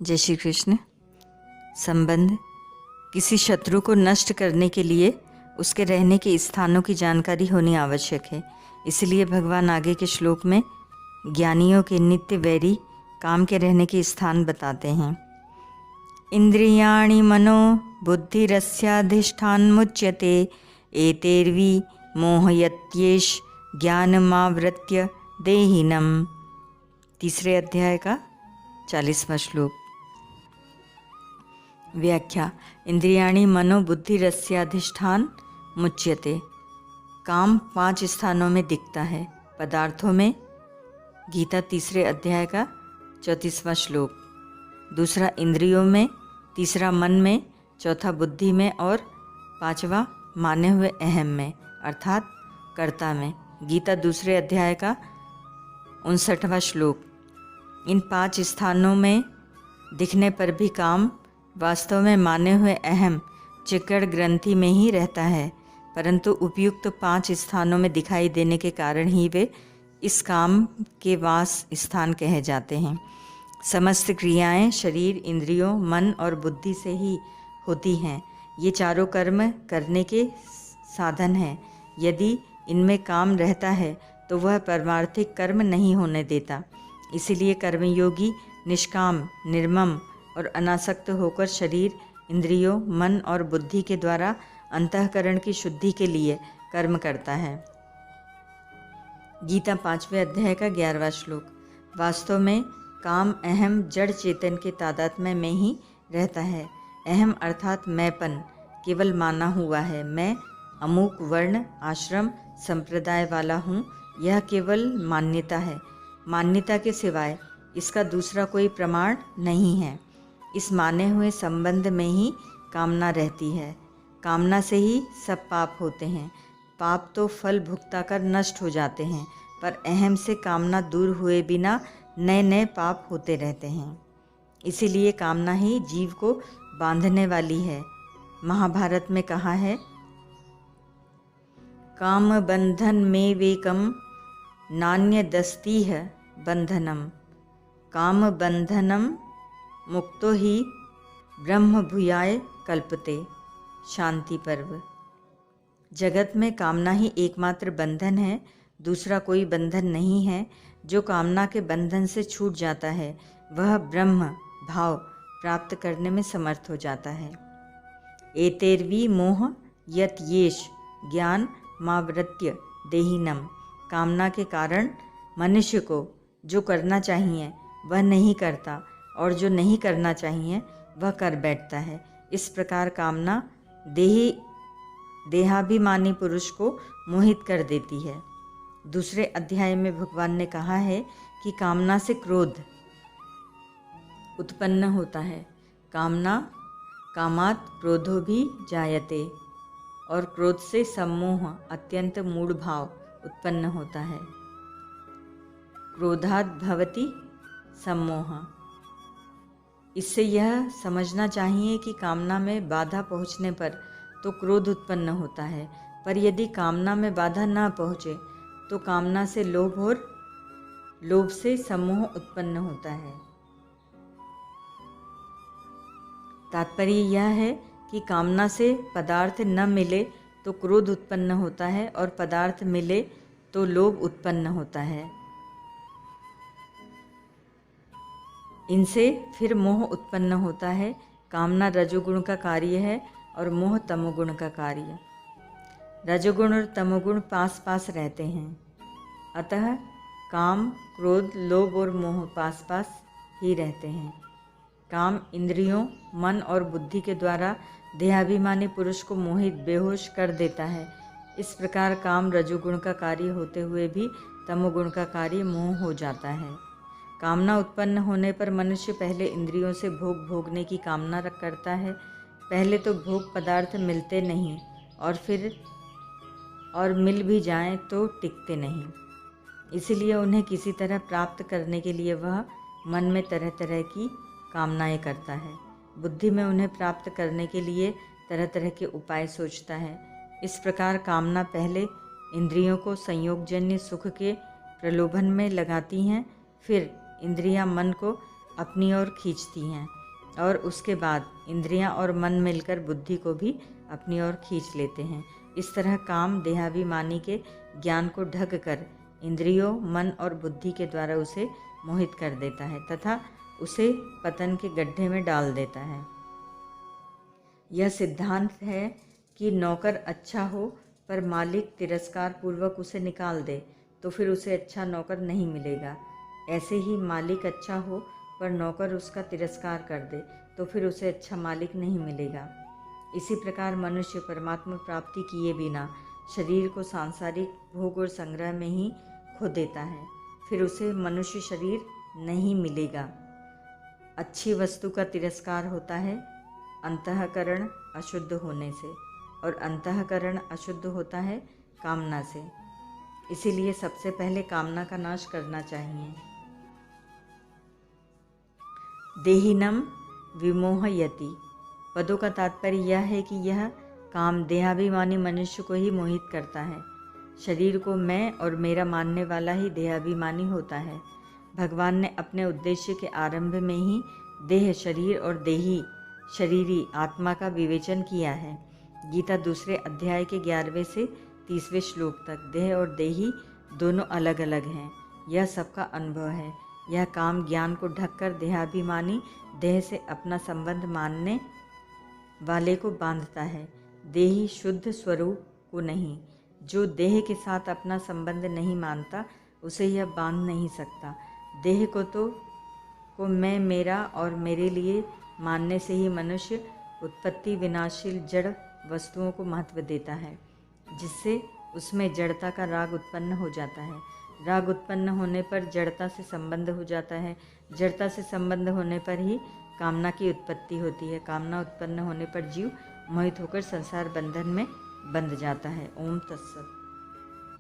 जय श्री कृष्ण। संबंध। किसी शत्रु को नष्ट करने के लिए उसके रहने के स्थानों की जानकारी होनी आवश्यक है। इसलिए भगवान आगे के श्लोक में ज्ञानियों के नित्य वैरी काम के रहने के स्थान बताते हैं। इंद्रियाणि मनो बुद्धिरस्याधिष्ठान मुच्यते एतेर्वि मोहयत्येष ज्ञानमावृत्य देहिनम। तीसरे अध्याय का 40वां श्लोक। व्याख्या। इंद्रियाणि मनो बुद्धिरस्याधिष्ठान मुच्यते। काम 5 स्थानों में दिखता है। पदार्थों में, गीता तीसरे अध्याय का 34वां श्लोक। दूसरा इंद्रियों में, तीसरा मन में, चौथा बुद्धि में और 5वां माने हुए अहम में अर्थात कर्ता में। गीता दूसरे अध्याय का 59वां श्लोक। इन 5 स्थानों में दिखने पर भी काम वास्तव में माने हुए अहम चिक्कड़ ग्रंथि में ही रहता है, परंतु उपयुक्त 5 स्थानों में दिखाई देने के कारण ही वे इस काम के वास स्थान कहे जाते हैं। समस्त क्रियाएं शरीर, इंद्रियों, मन और बुद्धि से ही होती हैं। ये चारों कर्म करने के साधन हैं। यदि इनमें काम रहता है तो वह परमार्थिक कर्म नहीं होने देता। इसीलिए कर्मयोगी निष्काम, निर्मम और अनासक्त होकर शरीर, इंद्रियों, मन और बुद्धि के द्वारा अंतःकरण की शुद्धि के लिए कर्म करता है। गीता 5वें अध्याय का 11वां श्लोक। वास्तव में काम अहम जड़ चेतन के तादात्म्य में ही रहता है। अहम अर्थात मैंपन केवल माना हुआ है। मैं अमुक वर्ण, आश्रम, संप्रदाय वाला हूँ, यह केवल मान्यता है। मान्यता के सिवाय इसका दूसरा कोई प्रमाण नहीं है। इस माने हुए संबंध में ही कामना रहती है। कामना से ही सब पाप होते हैं। पाप तो फल भुगता कर नष्ट हो जाते हैं, पर अहम से कामना दूर हुए बिना नए नए पाप होते रहते हैं। इसीलिए कामना ही जीव को बांधने वाली है। महाभारत में कहा है, काम बंधन में वेकम नान्यदस्तीह बंधनम, काम बंधनम मुक्तो ही ब्रह्म भूयाय कल्पते। शांति पर्व। जगत में कामना ही एकमात्र बंधन है, दूसरा कोई बंधन नहीं है। जो कामना के बंधन से छूट जाता है वह ब्रह्म भाव प्राप्त करने में समर्थ हो जाता है। एतेर्वि मोह यत येष ज्ञान मावृत्य देहिनम। कामना के कारण मनुष्य को जो करना चाहिए वह नहीं करता और जो नहीं करना चाहिए वह कर बैठता है। इस प्रकार कामना देहाभिमानी पुरुष को मोहित कर देती है। दूसरे अध्याय में भगवान ने कहा है कि कामना से क्रोध उत्पन्न होता है। कामात क्रोधो भी जायते, और क्रोध से सम्मोह अत्यंत मूढ़ भाव उत्पन्न होता है। क्रोधात् भवति सम्मोह। इससे यह समझना चाहिए कि कामना में बाधा पहुँचने पर तो क्रोध उत्पन्न होता है, पर यदि कामना में बाधा न पहुँचे तो कामना से लोभ और लोभ से सम्मोह उत्पन्न होता है। तात्पर्य यह है कि कामना से पदार्थ न मिले तो क्रोध उत्पन्न होता है और पदार्थ मिले तो लोभ उत्पन्न होता है। इनसे फिर मोह उत्पन्न होता है। कामना रजोगुण का कार्य है और मोह तमोगुण का कार्य। रजोगुण और तमोगुण पास पास रहते हैं, अतः काम, क्रोध, लोभ और मोह पास पास ही रहते हैं। काम इंद्रियों, मन और बुद्धि के द्वारा देहाभिमानी पुरुष को मोहित, बेहोश कर देता है। इस प्रकार काम रजोगुण का कार्य होते हुए भी तमोगुण का कार्य मोह हो जाता है। कामना उत्पन्न होने पर मनुष्य पहले इंद्रियों से भोग भोगने की कामना करता है। पहले तो भोग पदार्थ मिलते नहीं और मिल भी जाएं तो टिकते नहीं। इसीलिए उन्हें किसी तरह प्राप्त करने के लिए वह मन में तरह तरह की कामनाएं करता है। बुद्धि में उन्हें प्राप्त करने के लिए तरह तरह के उपाय सोचता है। इस प्रकार कामना पहले इंद्रियों को संयोगजन्य सुख के प्रलोभन में लगाती हैं, फिर इंद्रियां मन को अपनी ओर खींचती हैं और उसके बाद इंद्रियां और मन मिलकर बुद्धि को भी अपनी ओर खींच लेते हैं। इस तरह काम देहाभिमानी के ज्ञान को ढक कर इंद्रियों, मन और बुद्धि के द्वारा उसे मोहित कर देता है तथा उसे पतन के गड्ढे में डाल देता है। यह सिद्धांत है कि नौकर अच्छा हो पर मालिक तिरस्कार पूर्वक उसे निकाल दे तो फिर उसे अच्छा नौकर नहीं मिलेगा। ऐसे ही मालिक अच्छा हो पर नौकर उसका तिरस्कार कर दे तो फिर उसे अच्छा मालिक नहीं मिलेगा। इसी प्रकार मनुष्य परमात्मा प्राप्ति किए बिना शरीर को सांसारिक भोग और संग्रह में ही खो देता है, फिर उसे मनुष्य शरीर नहीं मिलेगा। अच्छी वस्तु का तिरस्कार होता है अंतःकरण अशुद्ध होने से, और अंतःकरण अशुद्ध होता है कामना से। इसीलिए सबसे पहले कामना का नाश करना चाहिए। देहिनम विमोहयति पदों का तात्पर्य यह है कि यह काम देहाभिमानी मनुष्य को ही मोहित करता है। शरीर को मैं और मेरा मानने वाला ही देहाभिमानी होता है। भगवान ने अपने उद्देश्य के आरंभ में ही देह, शरीर और देही, शरीरी आत्मा का विवेचन किया है। गीता दूसरे अध्याय के 11वें से 30वें श्लोक तक देह और देही दोनों अलग अलग हैं। यह सबका अनुभव है। यह काम ज्ञान को ढककर देहाभिमानी देह से अपना संबंध मानने वाले को बांधता है, देही शुद्ध स्वरूप को नहीं। जो देह के साथ अपना संबंध नहीं मानता उसे यह बांध नहीं सकता। देह को मैं, मेरा और मेरे लिए मानने से ही मनुष्य उत्पत्ति विनाशील जड़ वस्तुओं को महत्व देता है, जिससे उसमें जड़ता का राग उत्पन्न हो जाता है। राग उत्पन्न होने पर जड़ता से संबंध हो जाता है। जड़ता से संबंध होने पर ही कामना की उत्पत्ति होती है। कामना उत्पन्न होने पर जीव मोहित होकर संसार बंधन में बंध जाता है। ओम तत्सत।